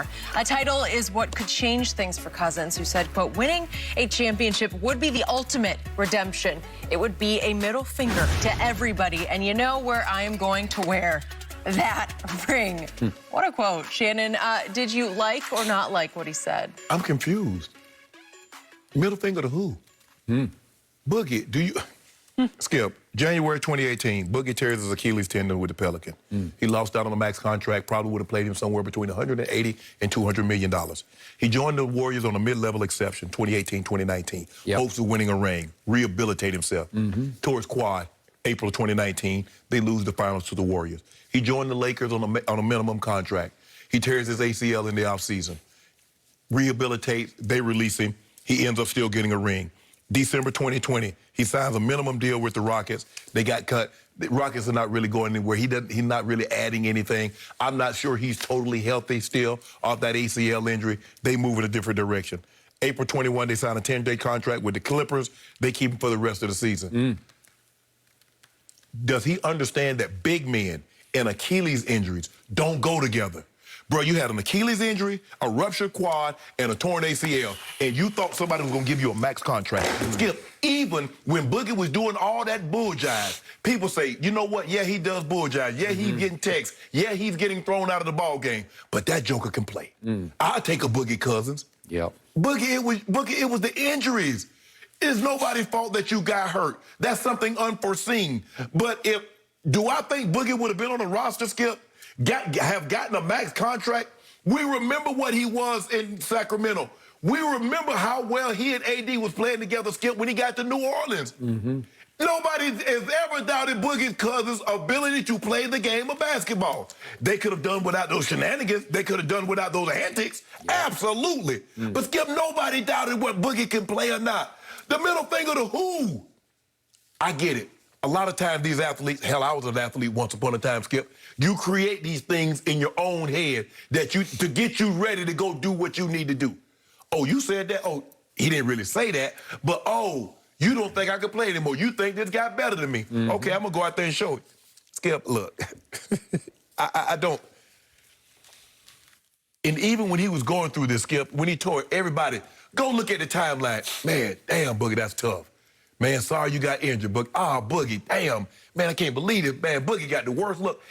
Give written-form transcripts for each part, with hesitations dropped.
more. A title is what could change things for Cousins, who said, quote, winning a championship would be the ultimate redemption. It would be a middle finger to everybody. And you know where I am going to wear that ring. What a quote. Shannon, did you like or not like what he said? I'm confused. Middle finger to who? Boogie, do you... Skip, January 2018, Boogie tears his Achilles tendon with the Pelican. He lost out on a max contract, probably would have played him somewhere between $180 and $200 million. He joined the Warriors on a mid-level exception, 2018-2019. Hopes of winning a ring, rehabilitate himself. Tore his quad, April 2019. They lose the finals to the Warriors. He joined the Lakers on a minimum contract. He tears his ACL in the offseason. Rehabilitates, they release him. He ends up still getting a ring. December 2020, he signs a minimum deal with the Rockets. They got cut. The Rockets are not really going anywhere. He's not really adding anything. I'm not sure he's totally healthy still off that ACL injury. They move in a different direction. April 21, they sign a 10-day contract with the Clippers. They keep him for the rest of the season. Does he understand that big men and Achilles injuries don't go together? Bro, you had an Achilles injury, a ruptured quad, and a torn ACL, and you thought somebody was going to give you a max contract. Skip, even when Boogie was doing all that bull jive, people say, you know what? Yeah, he does bull jive. Yeah, he's getting texts. Yeah, he's getting thrown out of the ball game. But that joker can play. I'll take a Boogie Cousins. Boogie, it was the injuries. It's nobody's fault that you got hurt. That's something unforeseen. But do I think Boogie would have been on the roster, Skip? Have gotten a max contract? We remember what he was in Sacramento. We remember how well he and AD was playing together, Skip, when he got to New Orleans. Nobody has ever doubted Boogie Cousins' ability to play the game of basketball. They could have done without those shenanigans. They could have done without those antics. Absolutely. But, Skip, nobody doubted what Boogie can play or not. The middle finger to who? I get it. A lot of times these athletes, hell, I was an athlete once upon a time, Skip. You create these things in your own head to get you ready to go do what you need to do. Oh, you said that? Oh, he didn't really say that. But, oh, you don't think I can play anymore. You think this guy better than me. Okay, I'm going to go out there and show it. Skip, look, I don't. And even when he was going through this, Skip, when he tore everybody, go look at the timeline. Man, damn, Boogie, that's tough. Man, sorry you got injured, but Boogie, damn. Man, I can't believe it. Man, Boogie got the worst look.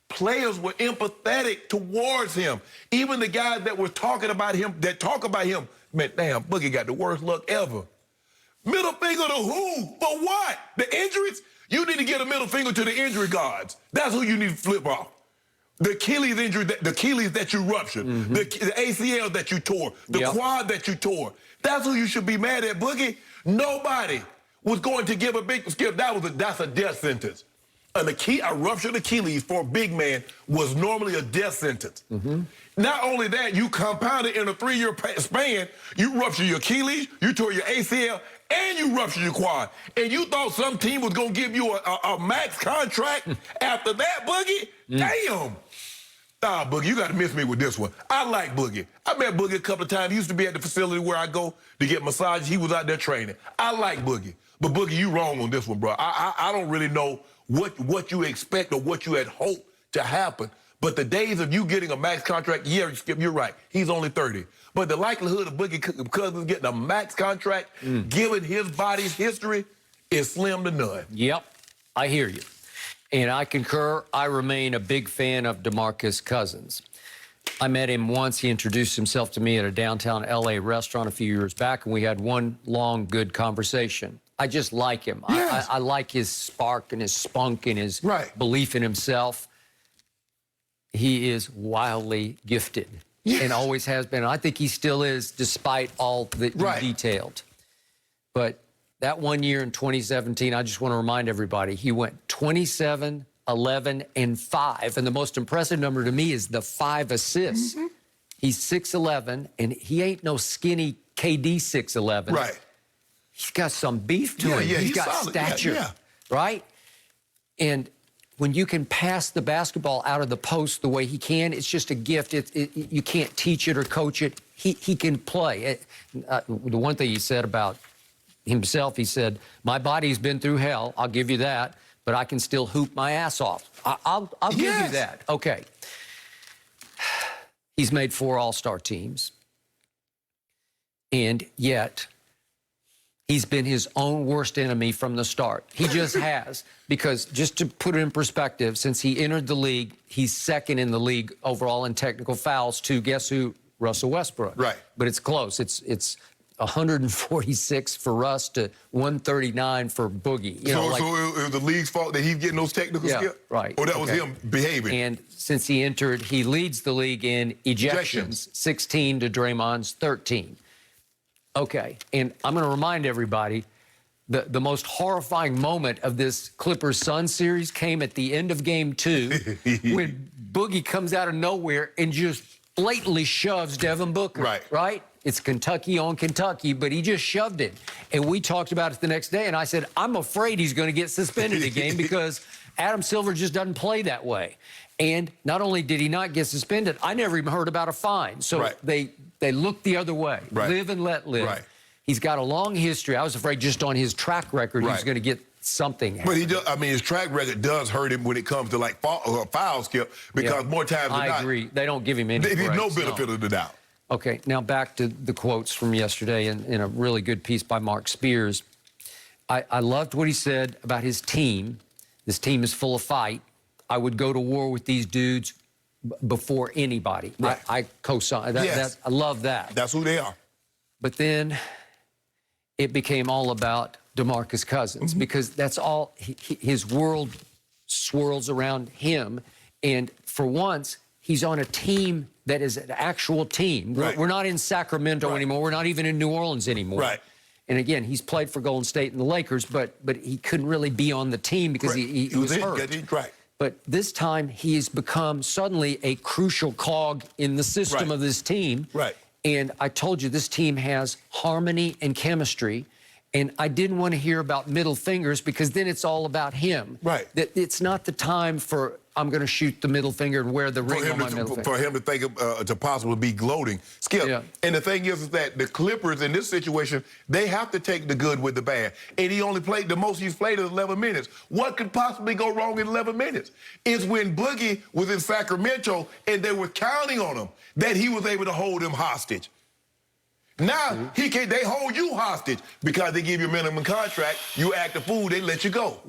Players were empathetic towards him. Even the guys that were talking about him, man, damn, Boogie got the worst look ever. Middle finger to who? For what? The injuries? You need to get a middle finger to the injury guards. That's who you need to flip off. The Achilles injury, the Achilles that you ruptured, the ACL that you tore, the quad that you tore. That's who you should be mad at, Boogie. Nobody was going to give a big Skip. That's a death sentence. A ruptured Achilles for a big man was normally a death sentence. Not only that, you compounded in a 3-year span. You ruptured your Achilles, you tore your ACL, and you ruptured your quad. And you thought some team was going to give you a max contract after that, Boogie? Damn. Nah, Boogie, you got to miss me with this one. I like Boogie. I met Boogie a couple of times. He used to be at the facility where I go to get massages. He was out there training. I like Boogie. But, Boogie, you wrong on this one, bro. I don't really know what you expect or what you had hoped to happen. But the days of you getting a max contract, yeah, Skip, you're right. He's only 30. But the likelihood of Boogie Cousins getting a max contract, given his body's history, is slim to none. Yep, I hear you. And I concur. I remain a big fan of DeMarcus Cousins. I met him once. He introduced himself to me at a downtown L.A. restaurant a few years back, and we had one long, good conversation. I just like him. Yes. I like his spark and his spunk and his belief in himself. He is wildly gifted and always has been. I think he still is, despite all that you detailed. But that one year in 2017, I just want to remind everybody, he went 27, 11, and 5. And the most impressive number to me is the 5 assists. He's 6'11", and he ain't no skinny KD 6'11". He's got some beef to him. He's got solid stature, right? And when you can pass the basketball out of the post the way he can, it's just a gift. You can't teach it or coach it. He can play. The one thing he said about himself, he said, my body's been through hell, I'll give you that, but I can still hoop my ass off. I'll give you that. Okay. He's made 4 All-Star teams. And yet, he's been his own worst enemy from the start. He just has. Because just to put it in perspective, since he entered the league, he's second in the league overall in technical fouls to, guess who? Russell Westbrook. Right. But it's close. It's 146 for Russ to 139 for Boogie. You know, so it was the league's fault that he's getting those technical skills? Right. Or that was him behaving? And since he entered, he leads the league in ejections, 16 to Draymond's 13. Okay, and I'm going to remind everybody, the most horrifying moment of this Clippers-Suns series came at the end of Game 2 when Boogie comes out of nowhere and just blatantly shoves Devin Booker. Right? It's Kentucky on Kentucky, but he just shoved it. And we talked about it the next day, and I said, I'm afraid he's going to get suspended again because Adam Silver just doesn't play that way. And not only did he not get suspended, I never even heard about a fine. So they looked the other way. Live and let live. He's got a long history. I was afraid just on his track record he was going to get something. But he does, I mean, his track record does hurt him when it comes to like foul skip because more times than not. I agree. They don't give him any breaks. No benefit of the doubt. Okay, now back to the quotes from yesterday in a really good piece by Mark Spears. I loved what he said about his team. This team is full of fight. I would go to war with these dudes before anybody. I co-sign that. I love that. That's who they are. But then it became all about DeMarcus Cousins because that's all, his world swirls around him. And for once, he's on a team that is an actual team. We're not in Sacramento anymore. We're not even in New Orleans anymore. And again, he's played for Golden State and the Lakers, but he couldn't really be on the team because he was hurt. But this time, he has become suddenly a crucial cog in the system of this team. And I told you, this team has harmony and chemistry. And I didn't want to hear about middle fingers because then it's all about him. That it's not the time for, I'm going to shoot the middle finger and wear the ring on my middle finger. For him to think to possibly be gloating. Skip, and the thing is that the Clippers in this situation, they have to take the good with the bad. And he only played, the most he's played is 11 minutes. What could possibly go wrong in 11 minutes? It's when Boogie was in Sacramento and they were counting on him that he was able to hold him hostage. Now, they hold you hostage because they give you a minimum contract. You act a fool, they let you go.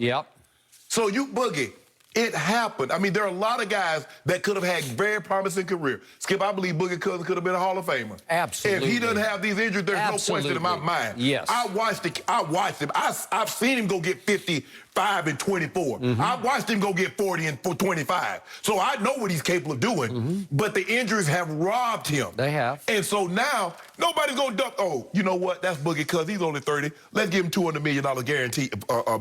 So you, Boogie, it happened. I mean, there are a lot of guys that could have had very promising career. Skip, I believe Boogie Cousins could have been a Hall of Famer. Absolutely. If he doesn't have these injuries, there's no question in my mind. I watched him. I've seen him go get 55 and 24. I've watched him go get 40 and 25. So I know what he's capable of doing. But the injuries have robbed him. They have. And so now, nobody's going to dump, oh, you know what? That's Boogie Cousins. He's only 30. Let's give him $200 million guarantee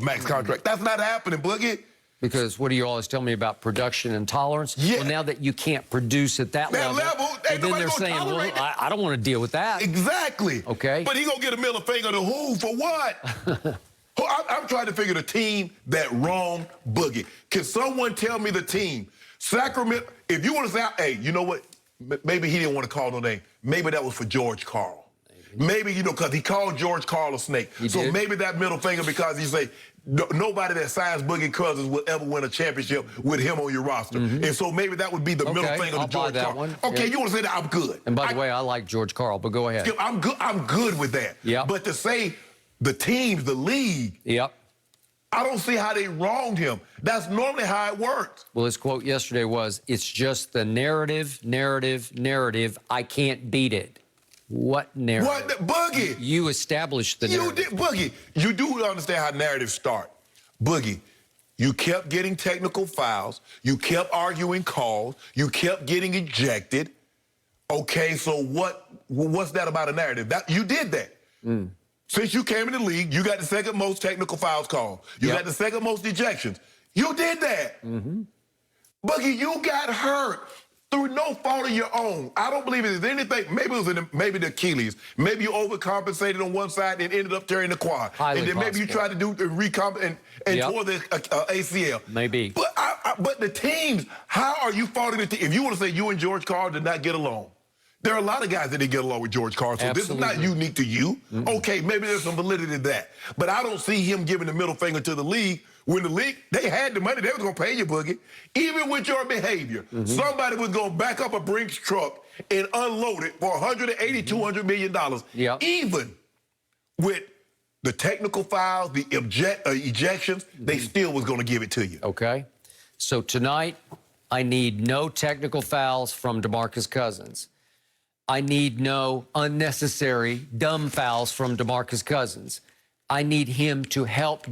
max contract. That's not happening, Boogie. Because what do you always tell me about production and tolerance? Well, now that you can't produce at that level and then they're saying, well, I don't want to deal with that. Exactly. Okay. But he going to get a middle finger to who? For what? I'm trying to figure the team that wronged Boogie. Can someone tell me the team? Sacramento, if you want to say, hey, you know what? Maybe he didn't want to call no name. Maybe that was for George Karl. Maybe, you know, because he called George Karl a snake. So maybe that middle finger because he say, nobody that signs Boogie Cousins will ever win a championship with him on your roster. And so maybe that would be the middle finger to George Karl. Okay, you want to say that? I'm good. And by the way, I like George Karl, but go ahead. I'm good with that. But to say the teams, the league, I don't see how they wronged him. That's normally how it works. Well, his quote yesterday was, it's just the narrative. I can't beat it. What narrative? What, Boogie? You established the narrative. You did, Boogie. You do understand how narratives start. Boogie, you kept getting technical fouls. You kept arguing calls. You kept getting ejected. Okay, so what's that about a narrative? You did that. Since you came in the league, you got the second most technical fouls called. You got the second most ejections. You did that. Boogie, you got hurt through no fault of your own. I don't believe it is anything. Maybe it was maybe the Achilles. Maybe you overcompensated on one side and ended up tearing the quad. Highly and then maybe you tried to do the recompensate and tore the ACL. Maybe. But the teams, how are you faulting the team? If you want to say you and George Karl did not get along, there are a lot of guys that didn't get along with George Karl, so this is not unique to you. Okay, maybe there's some validity to that. But I don't see him giving the middle finger to the league When the league, they had the money, they was going to pay you, Boogie. Even with your behavior, somebody was going to back up a Brinks truck and unload it for $180, $200 million. Yeah. Even with the technical fouls, the ejections, they still was going to give it to you. Okay. So tonight, I need no technical fouls from DeMarcus Cousins. I need no unnecessary dumb fouls from DeMarcus Cousins. I need him to help